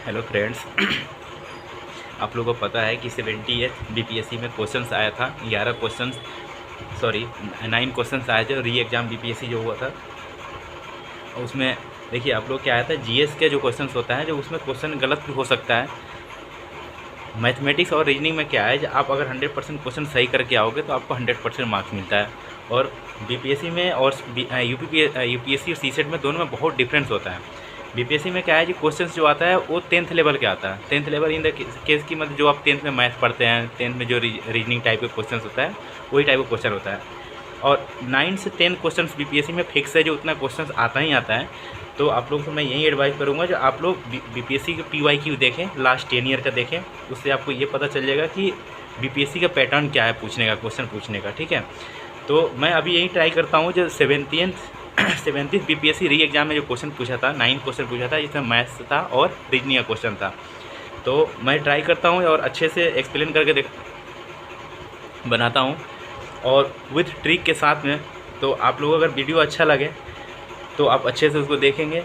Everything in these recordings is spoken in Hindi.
Hello friends. आप लोगों को पता है कि 70th बीपीएससी में क्वेश्चंस आया था 11 क्वेश्चंस, सॉरी 9 क्वेश्चंस आए थे री एग्ज़ाम बीपीएससी जो हुआ था उसमें देखिए आप लोग क्या आया था जीएस के जो क्वेश्चंस होता है जो उसमें क्वेश्चन गलत भी हो सकता है। मैथमेटिक्स और रीजनिंग में क्या है, आप अगर 100% क्वेश्चन सही करके आओगे तो आपको 100% मार्क्स मिलता है। और बीपीएससी में और यूपीएससी और सीसेट में दोनों में बहुत डिफरेंस होता है। बीपीएससी में क्या है कि क्वेश्चंस जो आता है वो 10th लेवल के आता है। 10th level in the case की मतलब जो आप 10th में मैथ पढ़ते हैं, 10th में जो रीजनिंग टाइप के क्वेश्चन होता है वही टाइप का क्वेश्चन होता है। और 9 से 10 क्वेश्चन बीपीएससी में फिक्स है, जो उतना क्वेश्चन आता ही आता है। तो आप लोग को मैं यही एडवाइस करूँगा जो आप लोग बीपीएससी के पीवाईक्यू देखें, लास्ट 10 ईयर का देखें, उससे आपको ये पता चल जाएगा कि बीपीएससी का पैटर्न क्या है पूछने का, क्वेश्चन पूछने का। ठीक है, तो मैं अभी यही ट्राई करता हूँ जो 70th बीपीएससी री एग्जाम में जो क्वेश्चन पूछा था, 9 क्वेश्चन पूछा था, जिसमें मैथ्स था और रीजनिंग का क्वेश्चन था। तो मैं ट्राई करता हूँ और अच्छे से एक्सप्लेन करके बनाता हूँ और विथ ट्रिक के साथ में। तो आप लोगों को अगर वीडियो अच्छा लगे तो आप अच्छे से उसको देखेंगे,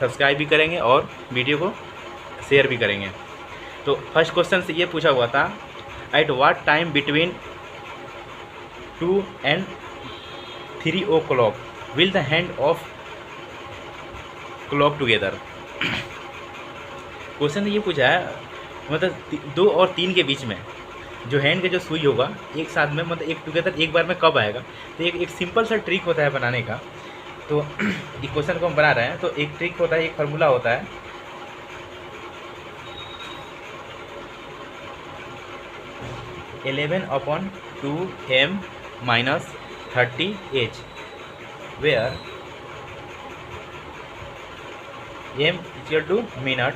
सब्सक्राइब भी करेंगे और वीडियो को शेयर भी करेंगे। तो फर्स्ट क्वेश्चन से ये पूछा हुआ था, at what time between 2 and 3 o'clock will the hand of clock together. Question ये पूछा है मतलब 2 और 3 के बीच में जो हैंड का जो सुई होगा एक साथ में, मतलब एक टुगेदर एक बार में कब आएगा। तो एक सिंपल सा ट्रिक होता है बनाने का। तो इस क्वेश्चन को हम बना रहे हैं तो एक ट्रिक होता है, एक फार्मूला होता है। (11/2m - 30h where m equal to minute.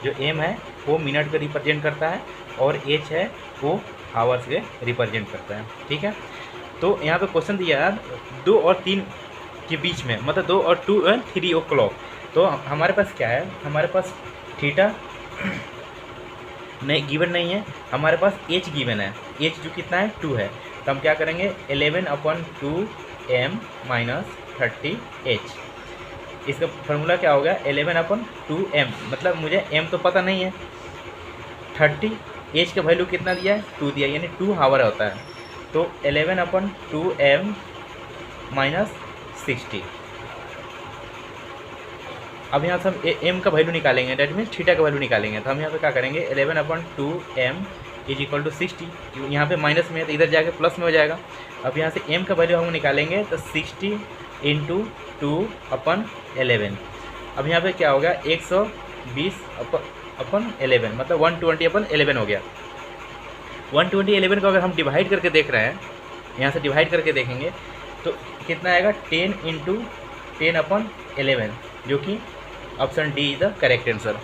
जो m है वो मिनट को रिप्रेजेंट करता है और h है वो आवर्स के रिप्रेजेंट करता है। ठीक है, तो यहाँ पे क्वेश्चन दिया है 2 और 3 के बीच में, मतलब 2 और 2 and 3 o'clock। तो हमारे पास क्या है, हमारे पास थीटा नहीं गिवन नहीं है, हमारे पास एच गिवन है। एच जो कितना है 2 है। तो हम क्या करेंगे 11/2m - 30h। इसका फार्मूला क्या होगा 11/2m, मतलब मुझे m तो पता नहीं है, 30 एच का वैल्यू कितना दिया है 2 दिया, यानी 2 आवर होता है। तो 11/2m - 60। अब यहाँ से हम m का वैल्यू निकालेंगे, डेट मीन्स थीटा का वैल्यू निकालेंगे। तो हम यहाँ पे क्या करेंगे 11/2m = 60। यहाँ पे माइनस में है तो इधर जाके प्लस में हो जाएगा। अब यहाँ से m का वैल्यू हम निकालेंगे तो 60 × 2/11। अब यहाँ पे क्या होगा 120/11, मतलब 120/11 हो गया। 120/11 को अगर हम डिवाइड करके देख रहे हैं, यहाँ से डिवाइड करके देखेंगे तो कितना आएगा 10 × 10/11, जो कि option D is the correct answer.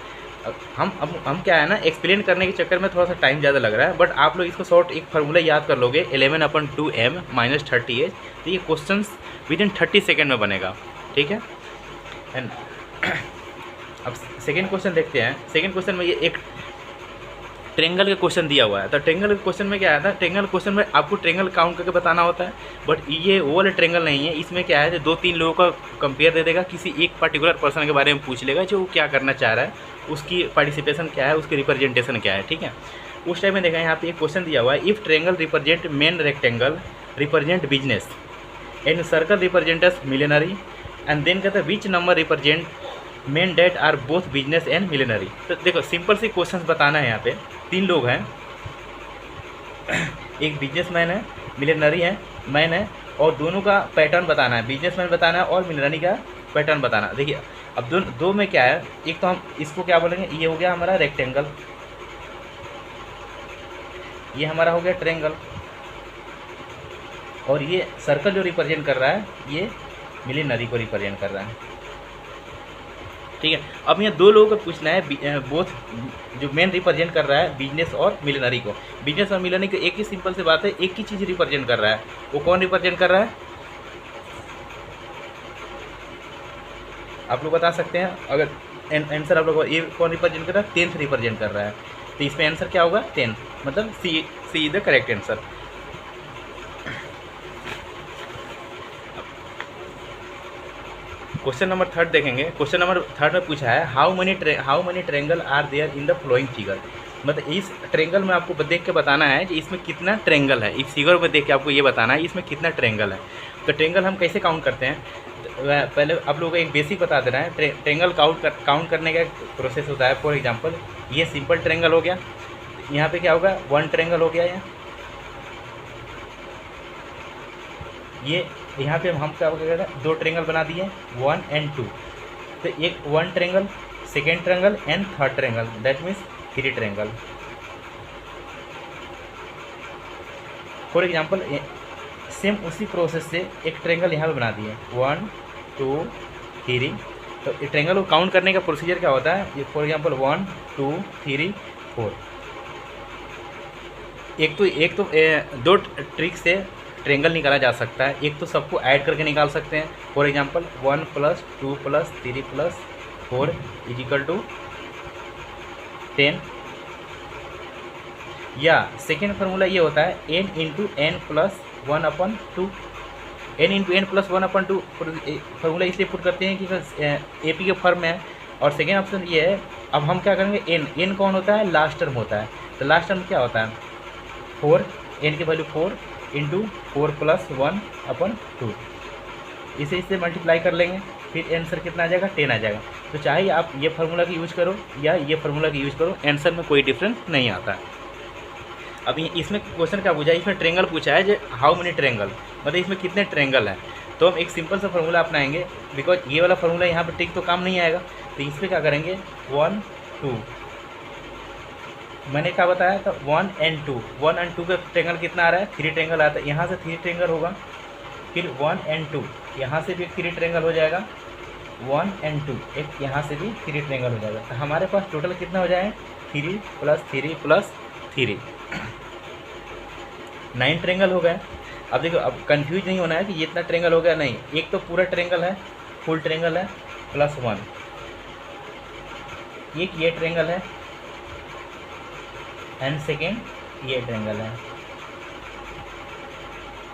हम क्या है ना, एक्सप्लेन करने के चक्कर में थोड़ा सा टाइम ज़्यादा लग रहा है, बट आप लोग इसको शॉर्ट एक फार्मूला याद कर लोगे 11/2m - 30h, तो ये क्वेश्चन विदिन 30 सेकेंड में बनेगा। ठीक है, एंड अब सेकेंड क्वेश्चन देखते हैं। सेकेंड क्वेश्चन में ये एक ट्रेंगल का क्वेश्चन दिया हुआ है। तो ट्रेंगल के क्वेश्चन में क्या आया था, ट्रेंगल क्वेश्चन में आपको ट्रेंगल काउंट करके बताना होता है, बट ये वो वाला ट्रेंगल नहीं है। इसमें क्या है 2-3 लोगों का कंपेयर दे देगा, किसी एक पर्टिकुलर पर्सन के बारे में पूछ लेगा जो वो क्या करना चाह रहा है, उसकी पार्टिसिपेशन क्या है, उसकी रिप्रेजेंटेशन क्या है। ठीक है, उस टाइम में देखा यहाँ पे एक क्वेश्चन दिया हुआ है, if triangle represent men rectangle represent business and circle represents millionaire, and then कहता है which number represent men that are both business and millionaire. तो देखो सिंपल सी क्वेश्चन बताना है। यहाँ पे 3 लोग हैं, एक बिजनेसमैन है, मिलेनरी है, मैन है, और दोनों का पैटर्न बताना है। बिजनेसमैन बताना है और मिलेनरी का पैटर्न बताना। देखिए अब दो में क्या है, एक तो हम इसको क्या बोलेंगे, ये हो गया हमारा रेक्टेंगल, ये हमारा हो गया ट्रेंगल, और ये सर्कल जो रिप्रेजेंट कर रहा है ये मिलेनरी को रिप्रेजेंट कर रहा है। ठीक है, अब यहाँ 2 लोगों को पूछना है, बोथ जो मेन रिप्रेजेंट कर रहा है बिजनेस और मिलेनरी को। बिजनेस और मिलेनरी को एक ही सिंपल सी बात है, एक ही चीज़ रिप्रेजेंट कर रहा है। वो कौन रिप्रेजेंट कर रहा है आप लोग बता सकते हैं। अगर आंसर आप लोग ये कौन रिप्रेजेंट कर रहा है, 10th रिप्रेजेंट कर रहा है। तो इसमें आंसर क्या होगा 10, मतलब C is the correct answer. Question number third देखेंगे। क्वेश्चन नंबर थर्ड में पूछा है how many triangle are there in the following figure. मतलब इस ट्रेंगल में आपको देख के बताना है कि इसमें कितना ट्रेंगल है। इस फिगर में देख के आपको ये बताना है इसमें कितना ट्रेंगल है। तो ट्रेंगल हम कैसे काउंट करते हैं, पहले आप लोगों को एक बेसिक बता देना है। ट्रेंगल काउंट करने का प्रोसेस होता है। फॉर एग्जांपल ये सिंपल ट्रेंगल हो गया, यहाँ पे क्या होगा, वन ट्रेंगल हो गया ये यहाँ पे हम क्या कहते हैं, दो ट्रेंगल बना दिए, 1 and 2। तो एक one triangle, second triangle and third triangle, that means 3 triangle. For example same उसी प्रोसेस से एक ट्रेंगल यहाँ पे बना दिए, 1 2 3। तो ट्रेंगल को काउंट करने का प्रोसीजर क्या होता है, फॉर एग्जांपल 1 2 3 4। एक तो दो ट्रिक से ट्रेंगल निकाला जा सकता है। एक तो सबको ऐड करके निकाल सकते हैं। For example 1 + 2 + 3 + 4 = 10। या सेकेंड फार्मूला ये होता है n × n + 1/2। n × n + 1/2 formula इसलिए पुट करते हैं कि AP के फॉर्म में है। और सेकेंड ऑप्शन ये है, अब हम क्या करेंगे, n कौन होता है, लास्ट टर्म होता है। तो लास्ट टर्म क्या होता है, 4, n की वैल्यू 4 × 4 + 1/2। इसे मल्टीप्लाई कर लेंगे, फिर आंसर कितना आ जाएगा, 10 आ जाएगा। तो चाहे आप ये फार्मूला का यूज करो या ये फार्मूला का यूज करो, आंसर में कोई डिफरेंस नहीं आता है। अब इसमें क्वेश्चन क्या पूछा है, इसमें ट्रेंगल पूछा है जो हाउ मेनी ट्रेंगल, मतलब इसमें कितने ट्रेंगल हैं। तो हम एक सिंपल सा फार्मूला अपनाएंगे, बिकॉज ये वाला फार्मूला यहाँ पर टिक तो काम नहीं आएगा। तो इस पर क्या करेंगे, 1 2, मैंने क्या बताया था, 1 and 2। 1 and 2 का ट्रेंगल कितना आ रहा है, 3 ट्रेंगल आता है। यहाँ से 3 ट्रेंगल होगा, फिर 1 and 2 यहाँ से भी एक 3 ट्रेंगल हो जाएगा, 1 and 2 एक यहाँ से भी 3 ट्रेंगल हो जाएगा। तो हमारे पास टोटल कितना हो जाए, 3 + 3 + 3 9 ट्रेंगल हो गए। अब देखो, अब कंफ्यूज नहीं होना है कि ये इतना ट्रेंगल हो गया, नहीं। एक तो पूरा ट्रेंगल है, फुल ट्रेंगल है, +1। एक ये ट्रेंगल है एंड सेकेंड ये ट्रेंगल है।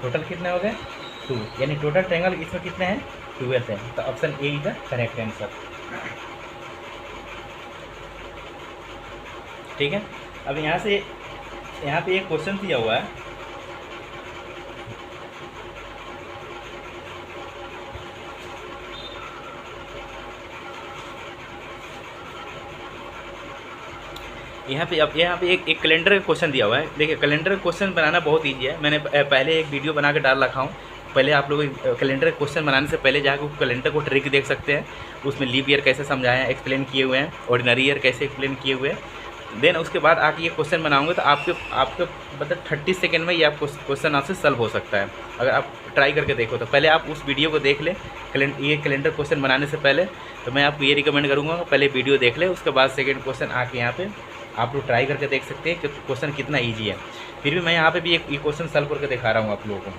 टोटल कितने हो गए, 2। यानी टोटल ट्रेंगल इसमें कितने हैं, 12 है। तो option A is the correct answer. ठीक है। अब यहाँ पे एक क्वेश्चन दिया हुआ है, यहाँ पे एक कैलेंडर का क्वेश्चन दिया हुआ है। देखिए, कैलेंडर का क्वेश्चन बनाना बहुत ईजी है। मैंने पहले एक वीडियो बना के डाल रखा हूँ। पहले आप लोग कैलेंडर का क्वेश्चन बनाने से पहले जाकर कैलेंडर को ट्रिक देख सकते हैं। उसमें लीप ईयर कैसे समझाए हैं, एक्सप्लेन किए हुए हैं, ऑर्डिनरी ईयर कैसे एक्सप्लेन किए हुए हैं। देन उसके बाद आके ये क्वेश्चन बनाऊंगे तो आपके मतलब 30 सेकेंड में ये आप क्वेश्चन आपसे सॉल्व हो सकता है, अगर आप ट्राई करके देखो। तो पहले आप उस वीडियो को देख लें, ये कैलेंडर क्वेश्चन बनाने से पहले। तो मैं आपको ये रिकमेंड करूँगा पहले वीडियो देख लें, उसके बाद सेकेंड क्वेश्चन आके यहाँ पे आप लोग ट्राई करके देख सकते हैं कि क्वेश्चन कितना ईजी है। फिर भी मैं यहाँ पे भी एक क्वेश्चन सॉल्व करके दिखा रहा हूँ आप लोगों को।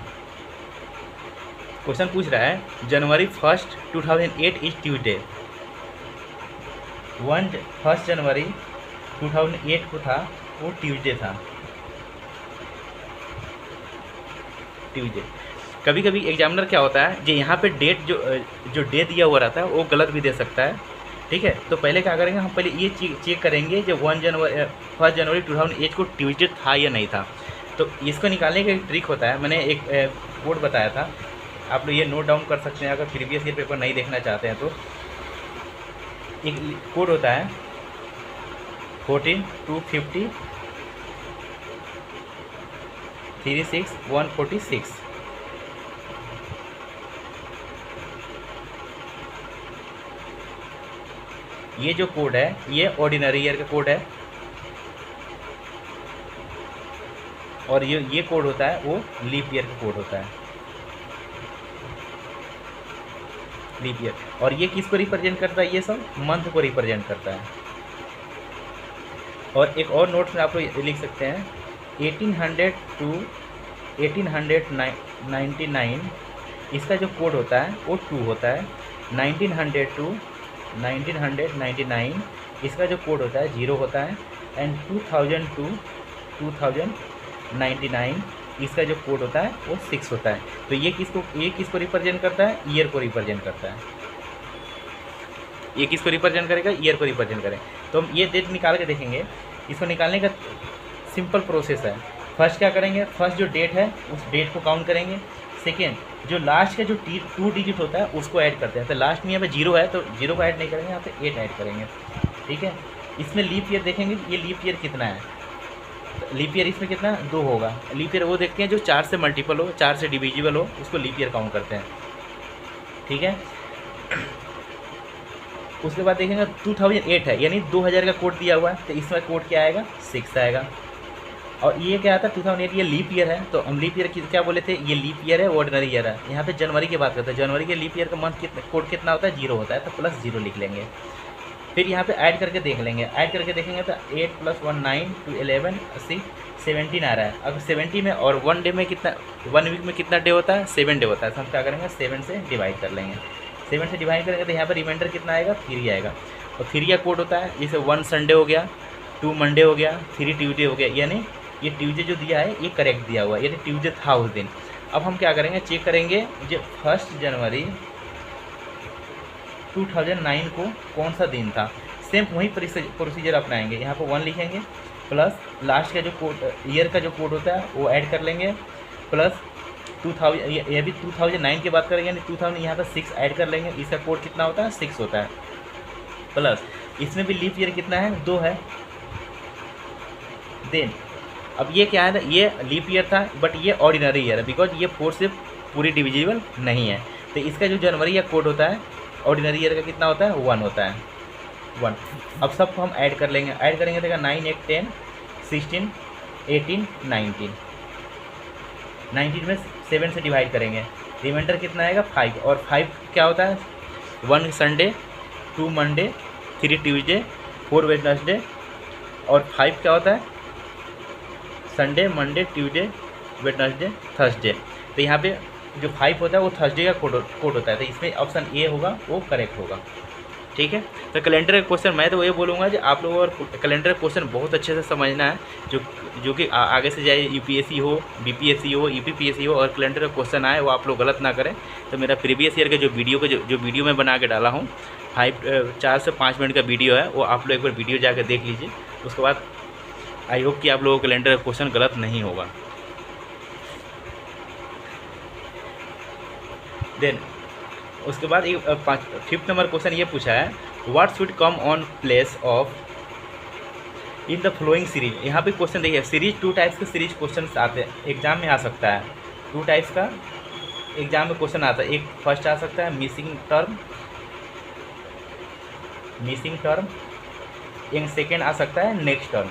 क्वेश्चन पूछ रहा है, January 1, 2008 इज ट्यूजडे। 1 जनवरी 2008 को था, वो ट्यूजडे था। ट्यूजडे कभी कभी एग्जामिनर क्या होता है, जो यहाँ पे डेट जो डे दिया हुआ रहता है वो गलत भी दे सकता है। ठीक है। तो पहले क्या करेंगे, हम पहले ये चेक करेंगे जो 1 जनवरी 2008 को ट्यूजडे था या नहीं था। तो इसको निकालने का एक ट्रिक होता है, मैंने एक कोड बताया था, आप लोग ये नोट डाउन कर सकते हैं अगर प्रीवियस ईयर पेपर नहीं देखना चाहते हैं तो। एक कोड होता है 14 250 36 146। ये जो कोड है ये ऑर्डिनरी ईयर का कोड है, और ये कोड होता है वो लीप ईयर का कोड होता है, लीप ईयर। और ये किसको रिप्रेजेंट करता है, ये सब मंथ को रिप्रेजेंट करता है। और एक और नोट्स में आप लोग लिख सकते हैं 1800 to 1899, इसका जो कोड होता है वो 2 होता है। 1900 to 1999 इसका जो कोड होता है 0 होता है। एंड 2000 to 2099 इसका जो कोड होता है वो 6 होता है। तो ये किसको रिप्रेजेंट करता है, ईयर को रिप्रेजेंट करता है। ये किसको रिप्रेजेंट करेगा, ईयर को रिप्रेजेंट करें। तो हम ये डेट निकाल के देखेंगे। इसको निकालने का सिंपल प्रोसेस है। फर्स्ट क्या करेंगे, फर्स्ट जो डेट है उस डेट को काउंट करेंगे। सेकेंड, जो लास्ट का जो 2 डिजिट होता है उसको ऐड करते हैं। तो लास्ट में यहाँ पे 0 है तो 0 को ऐड नहीं करेंगे, यहाँ पे 8 ऐड करेंगे। ठीक है, इसमें लीप ईयर देखेंगे ये लीप ईयर कितना है। लीप ईयर इसमें कितना 2 होगा। लीप ईयर वो देखते हैं जो 4 से मल्टीपल हो, 4 से डिविजिबल हो, उसको लीप ईयर काउंट करते हैं। ठीक है, उसके बाद देखेंगे 2008 है, यानी 2000 का कोड दिया हुआ है, तो इसमें कोड क्या आएगा 6 आएगा। और ये क्या आता है 2008, ये लीप ईयर है, तो हम लीप ईयर की क्या बोले थे, ये लीप ईयर है, ऑर्डिनरी ईयर है। यहाँ पे जनवरी की बात करते हैं, जनवरी के लीप ईयर का मंथ कितना कोड कितना होता है 0 होता है, तो +0 लिख लेंगे। फिर यहाँ पे ऐड करके देख लेंगे, ऐड करके देखेंगे तो 8 + 1 9 2 11 80 17 आ रहा है। अगर 70 में और 1 डे में कितना, 1 वीक में कितना डे होता है 7 डे होता है, तो हम क्या करेंगे 7 से डिवाइड कर लेंगे। 7 से डिवाइड करेंगे तो यहाँ पर रिमाइंडर कितना आएगा 3 आएगा। और 3 का कोड होता है, जैसे 1 संडे हो गया, 2 मंडे हो गया, 3 ट्यूजडे हो गया, यानी ये ट्यूजडे जो दिया है ये करेक्ट दिया हुआ है, यानी ट्यूजडे था उस दिन। अब हम क्या करेंगे चेक करेंगे जो 1 जनवरी 2009 को कौन सा दिन था। सेम वही प्रोसीजर अपनाएंगे, यहाँ पर 1 लिखेंगे, प्लस लास्ट का जो कोड ईयर का जो कोड होता है वो ऐड कर लेंगे, प्लस 2000 ये भी 2009 की बात करेंगे, यानी 2000 यहाँ पर 6 ऐड कर लेंगे। इसका कोड कितना होता है 6 होता है, प्लस इसमें भी लीप ईयर कितना है 2 है। देन अब ये क्या है ना, ये लीप ईयर था बट ये ऑर्डिनरी ईयर है, बिकॉज ये 4 से पूरी डिविजिबल नहीं है। तो इसका जो जनवरी का कोड होता है ऑर्डिनरी ईयर का कितना होता है 1 होता है, 1। अब सबको हम ऐड कर लेंगे, ऐड करेंगे देखा 9 1 10 16 18 19 19 में 7 से डिवाइड करेंगे, रिमाइंडर कितना आएगा 5। और 5 क्या होता है 1 संडे, 2 मंडे, 3 ट्यूजडे, 4 वेडनेसडे, और 5 क्या होता है Sunday, Monday, Tuesday, Wednesday, Thursday. तो यहाँ पे जो 5 होता है वो थर्सडे का कोड होता है, तो इसमें ऑप्शन ए होगा वो करेक्ट होगा। ठीक है, तो कैलेंडर का क्वेश्चन मैं तो ये बोलूँगा कि आप लोगों को कैलेंडर का क्वेश्चन बहुत अच्छे से समझना है, जो कि आगे से जाए यूपीएससी हो, बीपीएससी हो, यूपीपीएससी हो, और कैलेंडर का क्वेश्चन आए वो आप लोग गलत ना करें। तो मेरा प्रीवियस ईयर के जो वीडियो मैं बना के डाला हूँ 4 से 5 मिनट का वीडियो है, वो आप लोग एक बार वीडियो जाकर देख लीजिए। उसके बाद आई होप कि आप लोगों को कैलेंडर का क्वेश्चन गलत नहीं होगा। देन उसके बाद एक 5th नंबर क्वेश्चन ये पूछा है, what should come on place of in the flowing series. यहाँ पे क्वेश्चन देखिए, सीरीज 2 टाइप्स के सीरीज क्वेश्चन आते हैं, एग्जाम में आ सकता है 2 टाइप्स का एग्जाम में क्वेश्चन आता है। एक फर्स्ट आ सकता है मिसिंग टर्म, एक सेकेंड आ सकता है नेक्स्ट टर्म।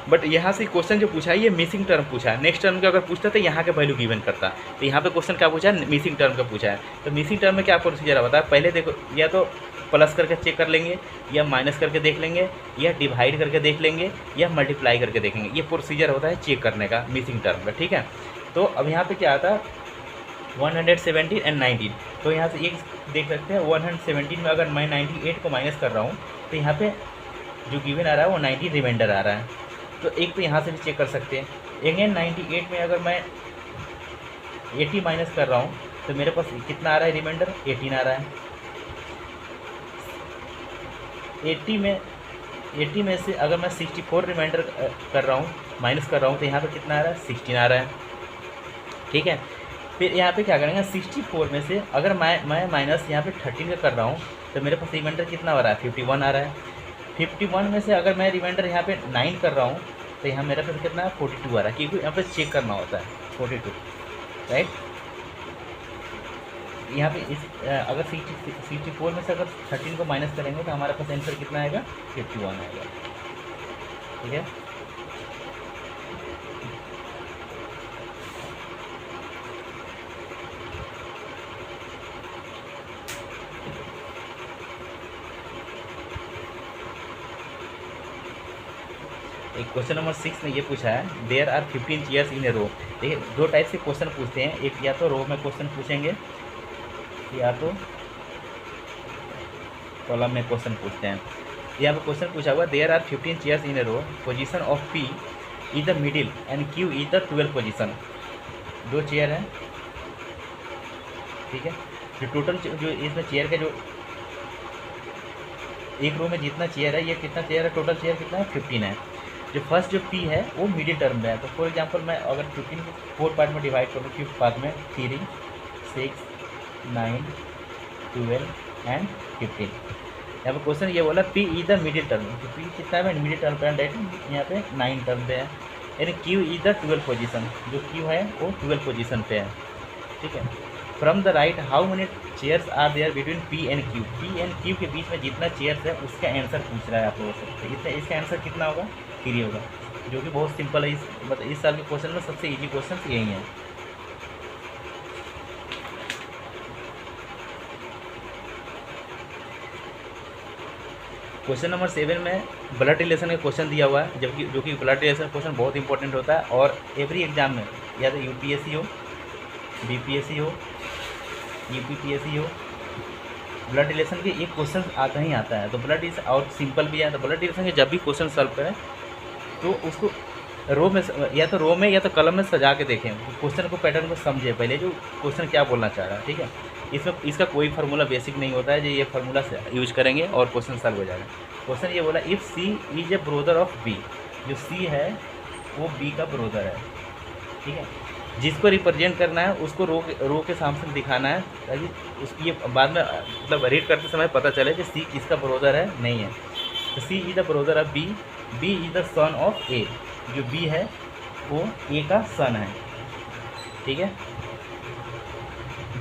बट यहाँ से क्वेश्चन जो पूछा है ये मिसिंग टर्म पूछा है, नेक्स्ट टर्म का अगर पूछता तो यहाँ के वैल्यू गिवन करता। तो यहाँ पे क्वेश्चन क्या पूछा है मिसिंग टर्म का पूछा है। तो मिसिंग टर्म में क्या प्रोसीजर है बताया, पहले देखो या तो प्लस करके चेक कर लेंगे, या माइनस करके देख लेंगे, या डिवाइड करके देख लेंगे, या मल्टीप्लाई करके देखेंगे। ये प्रोसीजर होता है चेक करने का मिसिंग टर्म का। ठीक है, तो अब यहाँ पर क्या आता है 117 और 19। तो यहाँ से एक देख सकते हैं 117 में अगर मैं 98 को माइनस कर रहा हूँ तो यहाँ पे जो गिवन आ रहा है वो 90 रिमाइंडर आ रहा है। तो एक तो यहाँ से भी चेक कर सकते हैं। अगेन 98 में अगर मैं 80 माइनस कर रहा हूँ तो मेरे पास कितना आ रहा है रिमाइंडर 18 आ रहा है। 80 में से अगर मैं 64 रिमाइंडर कर रहा हूँ माइनस कर रहा हूँ तो यहाँ पे कितना आ रहा है 16 आ रहा है। ठीक है, फिर यहाँ पे क्या करेंगे 64 में से अगर मैं माइनस यहाँ पे 13 का कर रहा हूँ तो मेरे पास रिमाइंडर कितना आ रहा है 51 आ रहा है। 51 में से अगर मैं रिमाइंडर यहाँ पे 9 कर रहा हूँ तो यहाँ मेरे पास कितना है 42 आ रहा है, क्योंकि यहाँ पे चेक करना होता है 42, राइट। यहाँ पे इस अगर 64 में से अगर 13 को माइनस करेंगे तो हमारे पास आंसर कितना आएगा 51 आएगा। ठीक है, एक क्वेश्चन नंबर 6 में ये पूछा है there are 15 chairs in a रो। देखिए 2 टाइप से क्वेश्चन पूछते हैं, एक या तो रो में क्वेश्चन पूछेंगे या तो कॉलम में क्वेश्चन पूछते हैं। यहाँ पर क्वेश्चन पूछा हुआ there are 15 chairs in a row, position of P is the middle and Q is the 12th position. 2 chair हैं, ठीक है। जो टोटल जो इसमें चेयर का जो एक रो में जितना चेयर है, ये कितना चेयर है, टोटल चेयर कितना है, 15 है। जो फर्स्ट जो पी है वो मिडिल टर्म में है। तो फॉर एग्जांपल मैं अगर 15 को 4 पार्ट में डिवाइड करूँ, फिफ्थ पार्ट में 3, 6, 9, 12 एंड 15। यहाँ पर क्वेश्चन ये बोला P is the middle term, तो पी कितना है, मिडिल टर्म पे है, यहाँ पे 9 टर्म पे है। यानी क्यू इज द 12 पोजीशन, जो क्यू है वो 12 पोजीशन पे है, ठीक है। From the right how many chairs are there between P and Q, P and Q के बीच में जितना चेयर्स है उसका आंसर पूछ रहा है आप लोगों से। तो इसका आंसर कितना होगा, 3 होगा, जो कि बहुत सिंपल है। इस साल के क्वेश्चन में सबसे ईजी क्वेश्चन यही है। क्वेश्चन नंबर 7 में ब्लड रिलेशन का क्वेश्चन दिया हुआ है, जबकि जो कि ब्लड रिलेशन क्वेश्चन बहुत इंपॉर्टेंट होता है और एवरी एग्जाम में, या तो यूपीएससी हो, बीपीएससी हो, यूपीपीएससी हो, ब्लड रिलेशन के एक क्वेश्चन आता ही आता है। तो ब्लड रिलेशन और सिंपल भी है, तो ब्लड रिलेशन के जब भी क्वेश्चन सॉल्व करें तो उसको रो में या तो कलम में सजा के देखें, क्वेश्चन को पैटर्न को समझे पहले, जो क्वेश्चन क्या बोलना चाह रहा है, ठीक है। इसमें इसका कोई फार्मूला बेसिक नहीं होता है, जो ये फार्मूला से यूज करेंगे और क्वेश्चन सॉल्व हो जाएगा। क्वेश्चन ये बोला if C is a brother of B, जो सी है वो बी का ब्रोदर है, ठीक है। जिसको रिप्रेजेंट करना है उसको रो के सामने दिखाना है, ताकि उसकी ये बाद में मतलब रीड करते समय पता चले कि सी किसका ब्रोदर है, नहीं है। तो C is the brother of B, B is the son of A, जो बी है वो ए का सन है, ठीक है।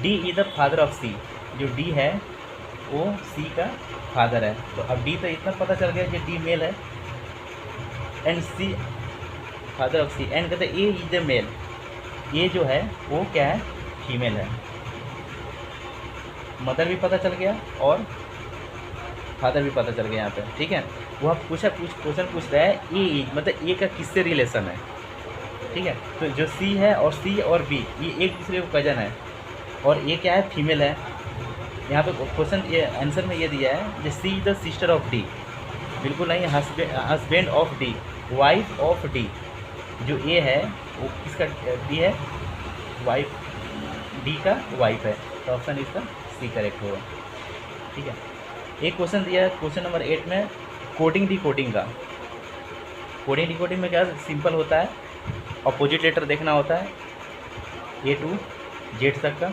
D is the father of C, जो डी है वो सी का फादर है। तो अब डी तो इतना पता चल गया कि डी मेल है, and C father of C, and कहते ए इज द मेल, ये जो है वो क्या है, फीमेल है। मदर भी पता चल गया और फादर भी पता चल गया यहाँ पे, ठीक है। वो आप क्वेश्चन पूछ रहा है ए मतलब ए का किससे रिलेशन है, ठीक है। तो जो सी है और सी और बी ये एक दूसरे को कजन है, और ये क्या है, फीमेल है। यहाँ पे क्वेश्चन ये आंसर में ये दिया है, जो C is the sister of D, बिल्कुल नहीं, husband of D, wife of D. जो ए है वो किसका, डी है, वाइफ, डी का वाइफ है। तो ऑप्शन इसका सी करेक्ट होगा, ठीक है। एक क्वेश्चन दिया है क्वेश्चन नंबर 8 में कोडिंग डिकोडिंग का। कोडिंग डिकोडिंग में क्या सिंपल होता है, अपोजिट लेटर देखना होता है ए टू जेड तक का।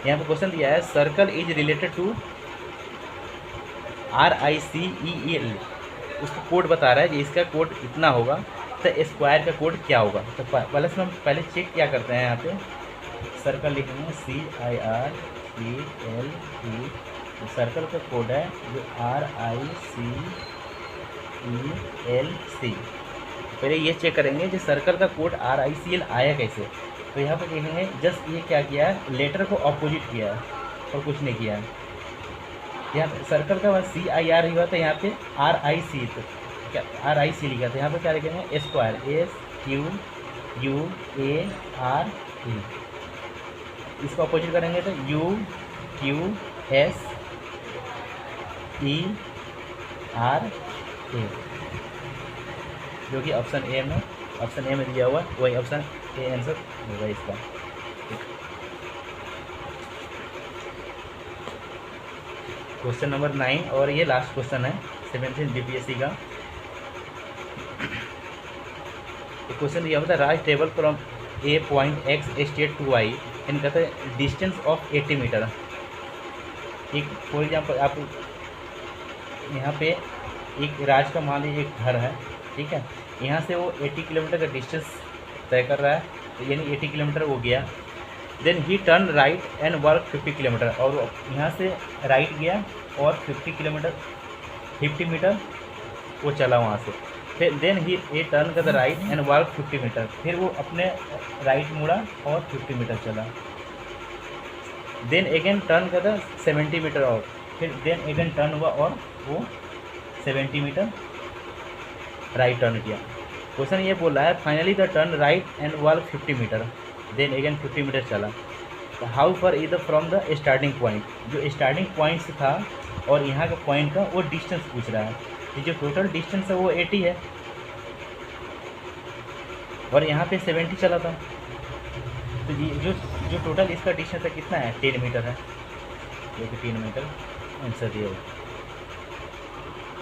यहाँ पे क्वेश्चन दिया है circle is related to RICEL, उसका कोड बता रहा है कि इसका कोड इतना होगा, तो स्क्वायर का कोड क्या होगा। तो पहले चेक क्या करते हैं, यहाँ पे सर्कल लिखेंगे CIRCLE, सर्कल का कोड है जो RICELC। पहले ये चेक करेंगे कि सर्कल का कोड RICL आया कैसे। तो यहाँ पे देखेंगे जस्ट ये क्या किया है, लेटर को अपोजिट किया है और कुछ नहीं किया है। यहाँ पे सर्कल का बस CIR हुआ था, यहाँ पे RIC तो क्या RIC लिखा था, यहाँ पे क्या लिखेंगे स्क्वायर SQUARE। इसको अपोजिट करेंगे तो UQSERA, जो कि ऑप्शन ए में दिया हुआ वही ऑप्शन ए आंसर होगा इसका। क्वेश्चन नंबर 9 और ये लास्ट क्वेश्चन है 17th BPSC का। क्वेश्चन दिया होता है right table from a point X state to Y in कहते हैं डिस्टेंस ऑफ 80 मीटर। एक फॉर एग्जाम्पल आप यहाँ पे एक राज का मान लीजिए एक घर है, ठीक है। यहाँ से वो 80 किलोमीटर का डिस्टेंस तय कर रहा है, तो यानी 80 किलोमीटर वो गया। Then he turn right and walk 50 kilometre, और यहाँ से राइट गया और 50 मीटर वो चला वहाँ से। फिर देन ही टर्न कर the right and walk 50 metre, फिर वो अपने राइट मुड़ा और 50 मीटर चला। देन अगेन टर्न कर द 70 मीटर और फिर देन अगेन टर्न हुआ और वो 70 मीटर राइट टर्न किया। क्वेश्चन ये बोल रहा है finally the turn right and walk 50 metre, then again 50 metre चला। How far is the from the starting point, जो स्टार्टिंग पॉइंट से था और यहाँ का पॉइंट का वो डिस्टेंस पूछ रहा है। ये जो टोटल डिस्टेंस है वो 80 है और यहाँ पे 70 चला था। तो ये जो जो टोटल इसका डिस्टेंस है कितना है, 10 मीटर है, जो कि 3 मीटर आंसर दिया हुआ है।